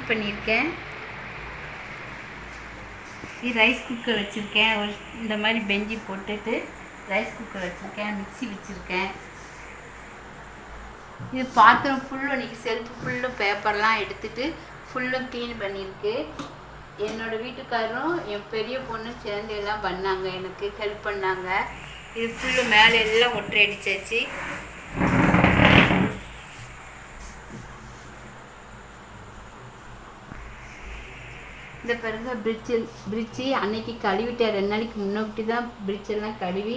NEET பண்ணியிருக்கேன். இது rice cooker வச்சுருக்கேன். ஒரு இந்த மாதிரி பெஞ்சி போட்டுட்டு ரைஸ் குக்கர் வச்சுருக்கேன். மிக்சி வச்சுருக்கேன். இது பாத்திரம் ஃபுல்லும் இன்றைக்கி செல்ஃபு ஃபுல்லும் பேப்பர்லாம் எடுத்துகிட்டு ஃபுல்லும் க்ளீன் பண்ணியிருக்கு. என்னோடய வீட்டுக்காரரும் என் பெரிய பொண்ணும் சேர்ந்து எல்லாம் பண்ணாங்க, எனக்கு ஹெல்ப் பண்ணாங்க. இது ஃபுல்லு மேலே எல்லாம் ஒற்றை அடிச்சாச்சு. இந்த பாருங்க பிரிட்ஜு அன்னைக்கு கழுவிட்டேன். 2 நாளைக்கு முன்னாடி தான் பிரிட்ஜெல்லாம் கழுவி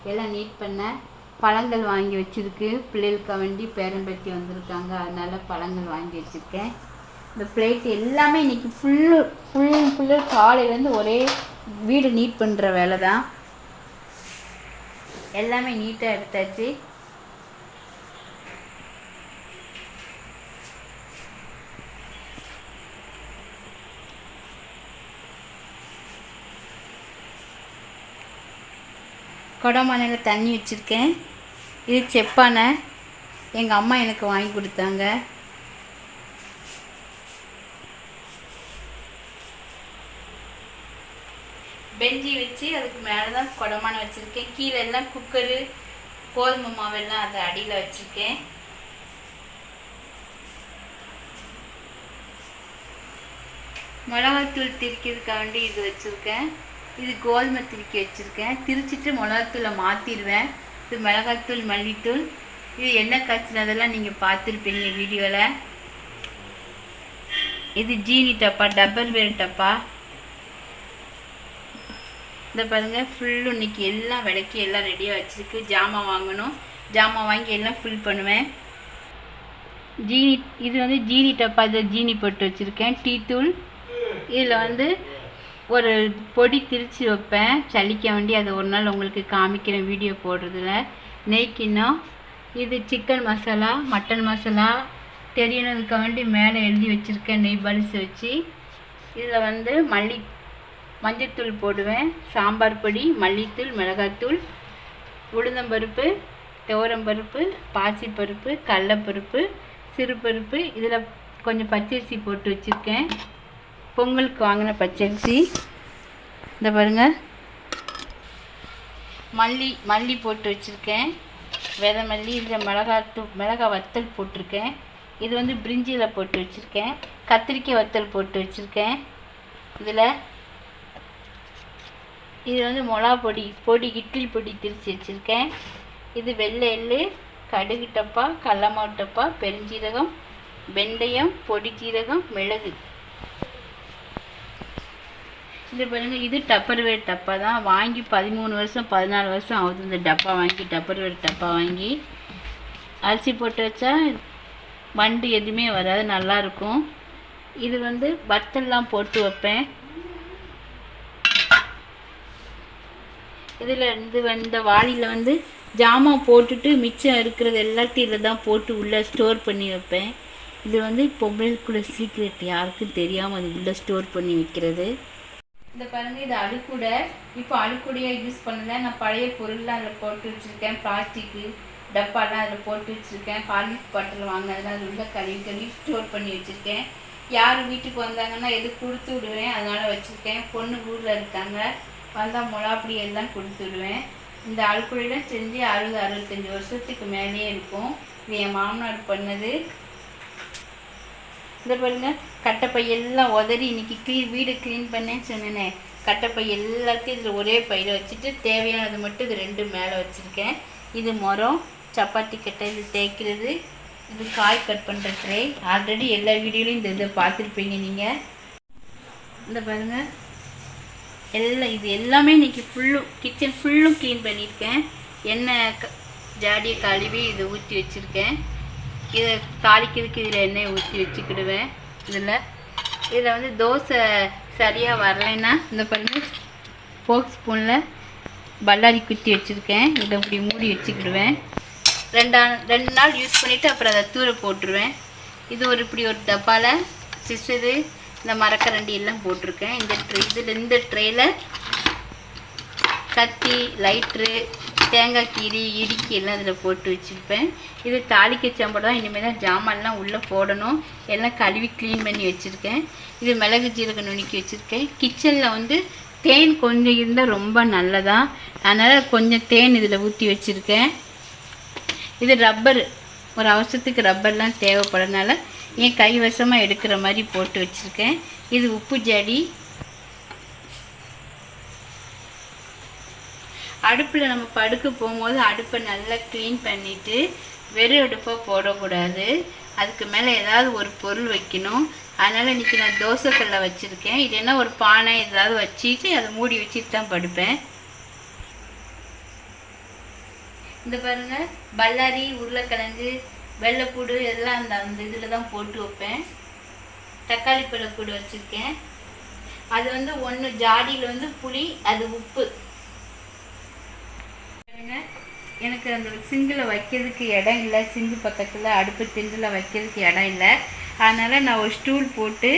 எல்லாம் நீட் பண்ணேன். பழங்கள் வாங்கி வச்சுருக்கு. பிள்ளைகளுக்கு வேண்டி பேரம்பேத்தி வந்திருக்காங்க, அதனால் பழங்கள் வாங்கி வச்சுருக்கேன். இந்த பிளேட் எல்லாமே இன்றைக்கி ஃபுல்லு காலையிலேருந்து ஒரே வீடு நீட் பண்ணுற வேலை தான். எல்லாமே நீட்டாக எடுத்தாச்சு. குடமானையில் தண்ணி வச்சுருக்கேன். இது செப்பானை எங்கள் அம்மா எனக்கு வாங்கி கொடுத்தாங்க. பெஞ்சி வச்சு அதுக்கு மேலே தான் குடமானை வச்சுருக்கேன். கீழே எல்லாம் குக்கரு, கோதுமை மாவெல்லாம் அதை அடியில் வச்சுருக்கேன். மிளகாத்தூள் திரிக்கிறதுக்காண்டி இது வச்சுருக்கேன். இது கோதுமை திரிக்கி வச்சுருக்கேன். திரிச்சிட்டு மிளகாத்தூளை மாற்றிடுவேன். இது மிளகாத்தூள், மல்லித்தூள். இது எண்ணெய் காய்ச்சினதெல்லாம் நீங்கள் பார்த்துருப்பீங்க வீடியோவில். இது ஜீனி டப்பா, டப்பர் வேறு டப்பா. இந்த பாருங்கள் ஃபுல்லு இன்றைக்கி எல்லாம் விளக்கி எல்லாம் ரெடியாக வச்சுருக்கு. ஜாமான் வாங்கணும், ஜாமான் வாங்கி எல்லாம் ஃபுல் பண்ணுவேன். ஜீனி இது வந்து ஜீனி டப்பா, இதில் ஜீனி போட்டு வச்சுருக்கேன். டீ தூள். இதில் ஒரு பொடி திரிச்சு வைப்பேன், சளிக்க வேண்டி. அதை ஒரு நாள் உங்களுக்கு காமிக்கிறேன் வீடியோ போடுறதுல. நெய்க்கிண்ணம். இது சிக்கன் மசாலா, மட்டன் மசாலா தெரியணுதுக்கு வேண்டி மேலே எழுதி வச்சுருக்கேன் நெய் பலிசு வச்சு. இதில் மஞ்சத்தூள் போடுவேன், சாம்பார் பொடி, மல்லித்தூள், மிளகாத்தூள், உளுந்தம்பருப்பு, துவரம்பருப்பு, பாசிப்பருப்பு, கடலைப்பருப்பு, சிறுபருப்பு. இதில் கொஞ்சம் பச்சரிசி போட்டு வச்சுருக்கேன், பொங்கலுக்கு வாங்கின பச்சரிசி. இந்த பாருங்கள் மல்லி போட்டு வச்சுருக்கேன், விதை மல்லி. இதில் மிளகாய் வத்தல் போட்டிருக்கேன். இது பிரிஞ்சியில் போட்டு வச்சுருக்கேன். கத்திரிக்காய் வத்தல் போட்டு வச்சுருக்கேன். இது மிளகா பொடி இட்லி பொடி திரிச்சு வச்சுருக்கேன். இது வெள்ளை எள்ளு, கடுகு டப்பா, கடலமாவு டப்பா, பெருஞ்சீரகம், வெந்தயம், பொடி சீரகம், மிளகு. இது பாருங்கள், இது டப்பர்வேர் டப்பா தான். வாங்கி 13 வருஷம் 14 வருஷம் ஆகுது இந்த டப்பா வாங்கி. டப்பர்வேர் டப்பா வாங்கி அரிசி போட்டு வச்சா வண்டு எதுவுமே வராது, நல்லாயிருக்கும். இது வத்தல்லாம் போட்டு வைப்பேன். இதில் இந்த வாளியில் ஜாமான் போட்டுட்டு மிச்சம் இருக்கிறது எல்லாத்தையும் இதில் தான் போட்டு உள்ளே ஸ்டோர் பண்ணி வைப்பேன். இது பொம்பளைக்குள்ள சீக்ரெட், யாருக்கும் தெரியாமல் அது உள்ளே ஸ்டோர் பண்ணி வைக்கிறது. இந்த பாருங்கள், இது அழுக்கூடை. இப்போ அழுக்கூடையாக யூஸ் பண்ணல. நான் பழைய பொருள்லாம் அதில் போட்டு வச்சுருக்கேன். பிளாஸ்டிக்கு டப்பாலாம் அதில் போட்டு வச்சுருக்கேன். ஹார்லிக்ஸ் பாட்டில் வாங்கினதுலாம் அது உள்ள கழுவி ஸ்டோர் பண்ணி வச்சுருக்கேன். யார் வீட்டுக்கு வந்தாங்கன்னா எது கொடுத்து விடுவேன், அதனால் வச்சுருக்கேன். பொண்ணு ஊரில் இருக்காங்க, வந்தால் மிளகாப்பொடி எல்லாம் கொடுத்து விடுவேன். இந்த அழுக்கூடையெல்லாம் செஞ்சு 60-65 வருஷத்துக்கு மேலேயே இருக்கும். இது என் மாமனார் பண்ணது. இந்த பாருங்கள், கட்டைப்பை எல்லாம் உதறி இன்றைக்கி வீடு க்ளீன் பண்ணேன்னு சொன்னேனே, கட்டைப்பை எல்லாத்தையும் இதில் ஒரே பையில் வச்சுட்டு தேவையானது மட்டும் இது 2 மேலே வச்சுருக்கேன். இது மரம், சப்பாத்தி கட்டை, இது தேய்க்கிறது, இது காய் கட் பண்ணுற ட்ரே. ஆல்ரெடி எல்லா வீடியோலையும் இதை பார்த்துருப்பீங்க நீங்கள். இந்த பாருங்கள், இது எல்லாமே இன்றைக்கி கிச்சன் ஃபுல்லும் க்ளீன் பண்ணியிருக்கேன். எண்ணெய் ஜாடியை கழுவி இதை ஊற்றி வச்சுருக்கேன். இதை தாளிக்கிறதுக்கு இதில் எண்ணெயை ஊற்றி வச்சுக்கிடுவேன். இதில் தோசை சரியாக வரலைன்னா இந்த பாருங்கள், ஃபோக் ஸ்பூனில் பல்லாரி குத்தி வச்சுருக்கேன். இதை இப்படி மூடி வச்சுக்கிடுவேன். 2 நாள் யூஸ் பண்ணிவிட்டு அப்புறம் அதை தூர போட்டுருவேன். இது இப்படி ஒரு டப்பாவில் சிசரு, இந்த மரக்கரண்டி எல்லாம் போட்டிருக்கேன். இந்த ட்ரேயில் கத்தி, லைட்ரு, தேங்காய் கீரி இடிக்கி எல்லாம் அதில் போட்டு வச்சுருப்பேன். இது தாளிக்க சாம்பார் தான். இனிமேல் தான் ஜாமான்லாம் உள்ளே போடணும். எல்லாம் கழுவி க்ளீன் பண்ணி வச்சுருக்கேன். இது மிளகு ஜீரகம் நுணுக்கி வச்சுருக்கேன். கிச்சனில் வந்து தேன் கொஞ்சம் இருந்தால் ரொம்ப நல்லதா, அதனால் கொஞ்சம் தேன் இதில் ஊற்றி வச்சுருக்கேன். இது ரப்பர், ஒரு அவசரத்துக்கு ரப்பர்லாம் தேவைப்படுறதுனால என் கைவசமாக எடுக்கிற மாதிரி போட்டு வச்சுருக்கேன். இது உப்பு ஜாடி. அடுப்பில் நம்ம படுக்க போகும்போது அடுப்பை நல்லா க்ளீன் பண்ணிவிட்டு வெறும் அடுப்பாக போடக்கூடாது. அதுக்கு மேலே ஏதாவது ஒரு பொருள் வைக்கணும். அதனால் இன்றைக்கி நான் தோசைக்கல்லை வச்சுருக்கேன். இல்லைன்னா ஒரு பானை ஏதாவது வச்சுட்டு அதை மூடி வச்சுட்டு தான் படுப்பேன். இந்த பாருங்கள், பல்லாரி, உருளைக்கிழங்கு, வெள்ளைப்பூடு எல்லாம் அந்த இதில் தான் போட்டு வைப்பேன். தக்காளி பழக்கூடு வச்சுருக்கேன். அது வந்து ஒன்று ஜாடியில் வந்து புளி, அது உப்பு. எனக்கு அந்த சிங்கில் வைக்கிறதுக்கு இடம் இல்லை. சிங்கு பக்கத்தில் அடுப்பு திண்டில் வைக்கிறதுக்கு இடம் இல்லை. அதனால் நான் ஒரு ஸ்டூல் போட்டு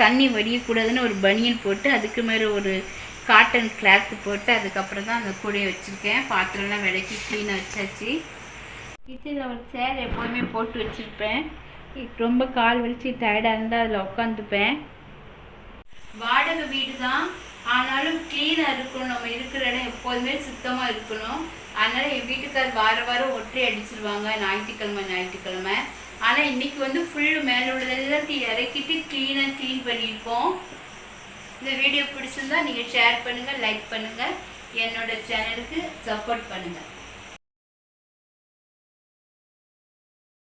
தண்ணி வடியக்கூடாதுன்னு ஒரு பனியன் போட்டு அதுக்கு மேலே ஒரு காட்டன் கிளாத்து போட்டு அதுக்கப்புறம் தான் அந்த கூடையை வச்சுருக்கேன். பாத்திரம்லாம் விளக்கி க்ளீனாக வச்சாச்சு. கிச்சனில் ஒரு சேர் எப்போதுமே போட்டு வச்சுருப்பேன். ரொம்ப கால் வலிச்சு டயர்டாக இருந்தால் அதில் உட்காந்துப்பேன். வாடகை வீடு தான், ஆனாலும் க்ளீனாக இருக்கணும். நம்ம இருக்கிற இடம் எப்போதுமே சுத்தமாக இருக்கணும். அதனால் என் வீட்டுக்கார் வாரம் ஒற்றை அடிச்சிருவாங்க ஞாயிற்றுக்கிழமை. ஆனால் இன்றைக்கி வந்து ஃபுல்லு மேலே உள்ளது எல்லாத்தையும் இறக்கிட்டு க்ளீன் பண்ணியிருக்கோம். இந்த வீடியோ பிடிச்சிருந்தா நீங்கள் ஷேர் பண்ணுங்கள், லைக் பண்ணுங்கள், என்னோடய சேனலுக்கு சப்போர்ட் பண்ணுங்கள்.